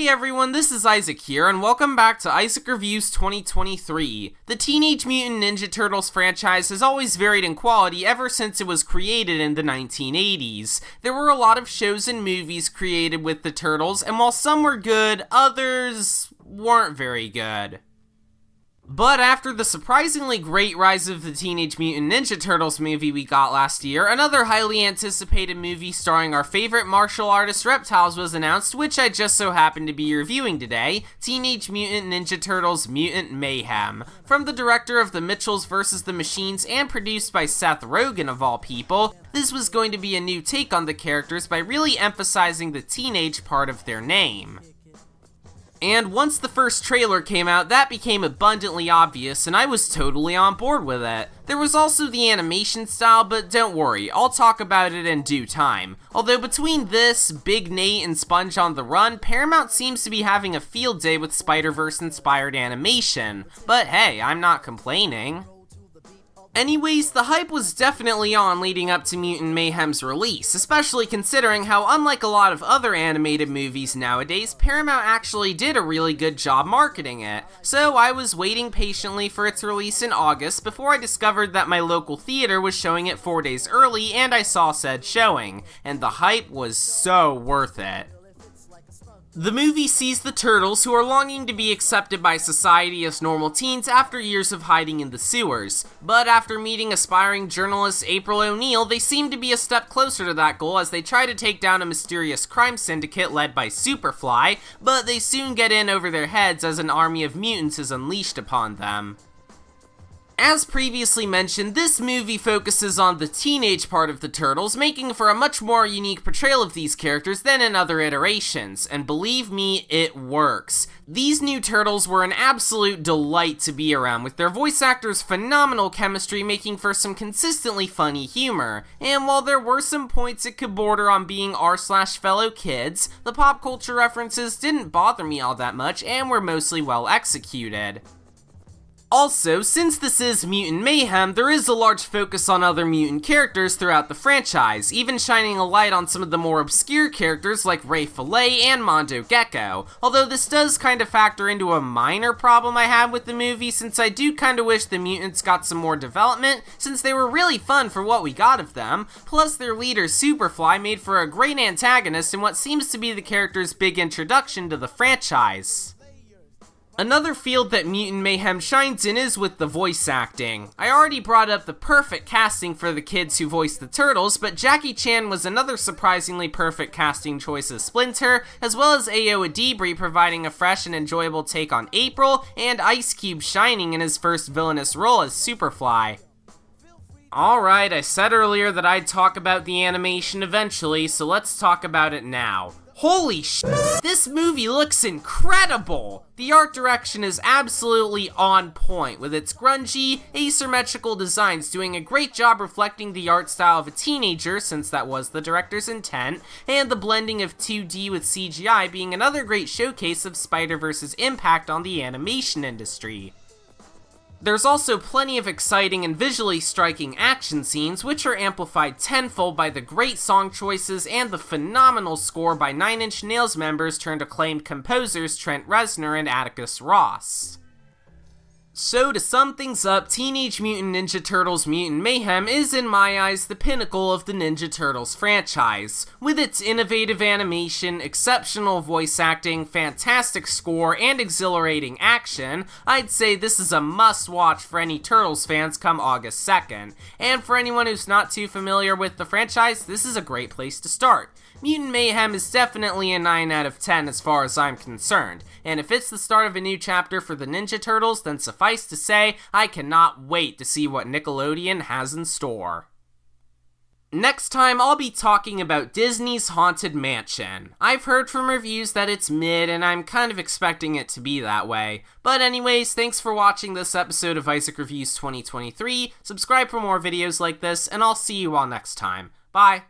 Hey everyone, this is Isaac here, and welcome back to Isaac Reviews 2023. The Teenage Mutant Ninja Turtles franchise has always varied in quality ever since it was created in the 1980s. There were a lot of shows and movies created with the Turtles, and while some were good, others weren't very good. But after the surprisingly great Rise of the Teenage Mutant Ninja Turtles movie we got last year, another highly anticipated movie starring our favorite martial artist reptiles was announced, which I just so happen to be reviewing today, Teenage Mutant Ninja Turtles Mutant Mayhem. From the director of The Mitchells vs. the Machines and produced by Seth Rogen of all people, this was going to be a new take on the characters by really emphasizing the teenage part of their name. And once the first trailer came out, that became abundantly obvious, and I was totally on board with it. There was also the animation style, but don't worry, I'll talk about it in due time. Although between this, Big Nate, and Sponge on the Run, Paramount seems to be having a field day with Spider-Verse-inspired animation. But hey, I'm not complaining. Anyways, the hype was definitely on leading up to Mutant Mayhem's release, especially considering how, unlike a lot of other animated movies nowadays, Paramount actually did a really good job marketing it. So I was waiting patiently for its release in August before I discovered that my local theater was showing it 4 days early, and I saw said showing, and the hype was so worth it. The movie sees the Turtles, who are longing to be accepted by society as normal teens after years of hiding in the sewers. But after meeting aspiring journalist April O'Neil, they seem to be a step closer to that goal as they try to take down a mysterious crime syndicate led by Superfly, but they soon get in over their heads as an army of mutants is unleashed upon them. As previously mentioned, this movie focuses on the teenage part of the Turtles, making for a much more unique portrayal of these characters than in other iterations, and believe me, it works. These new Turtles were an absolute delight to be around, with their voice actors' phenomenal chemistry making for some consistently funny humor, and while there were some points it could border on being r/fellow kids, the pop culture references didn't bother me all that much and were mostly well executed. Also, since this is Mutant Mayhem, there is a large focus on other mutant characters throughout the franchise, even shining a light on some of the more obscure characters like Ray Fillet and Mondo Gecko, although this does kind of factor into a minor problem I have with the movie, since I do kind of wish the mutants got some more development, since they were really fun for what we got of them, plus their leader Superfly made for a great antagonist in what seems to be the character's big introduction to the franchise. Another field that Mutant Mayhem shines in is with the voice acting. I already brought up the perfect casting for the kids who voiced the Turtles, but Jackie Chan was another surprisingly perfect casting choice as Splinter, as well as Ayo Edebiri providing a fresh and enjoyable take on April, and Ice Cube shining in his first villainous role as Superfly. Alright, I said earlier that I'd talk about the animation eventually, so let's talk about it now. Holy sh**, this movie looks incredible! The art direction is absolutely on point, with its grungy, asymmetrical designs doing a great job reflecting the art style of a teenager, since that was the director's intent, and the blending of 2D with CGI being another great showcase of Spider-Verse's impact on the animation industry. There's also plenty of exciting and visually striking action scenes, which are amplified tenfold by the great song choices and the phenomenal score by Nine Inch Nails members turned acclaimed composers Trent Reznor and Atticus Ross. So to sum things up, Teenage Mutant Ninja Turtles Mutant Mayhem is in my eyes the pinnacle of the Ninja Turtles franchise. With its innovative animation, exceptional voice acting, fantastic score, and exhilarating action, I'd say this is a must-watch for any Turtles fans come August 2nd. And for anyone who's not too familiar with the franchise, this is a great place to start. Mutant Mayhem is definitely a 9 out of 10 as far as I'm concerned, and if it's the start of a new chapter for the Ninja Turtles, then suffice to say, I cannot wait to see what Nickelodeon has in store. Next time, I'll be talking about Disney's Haunted Mansion. I've heard from reviews that it's mid, and I'm kind of expecting it to be that way. But anyways, thanks for watching this episode of Isaac Reviews 2023, subscribe for more videos like this, and I'll see you all next time. Bye!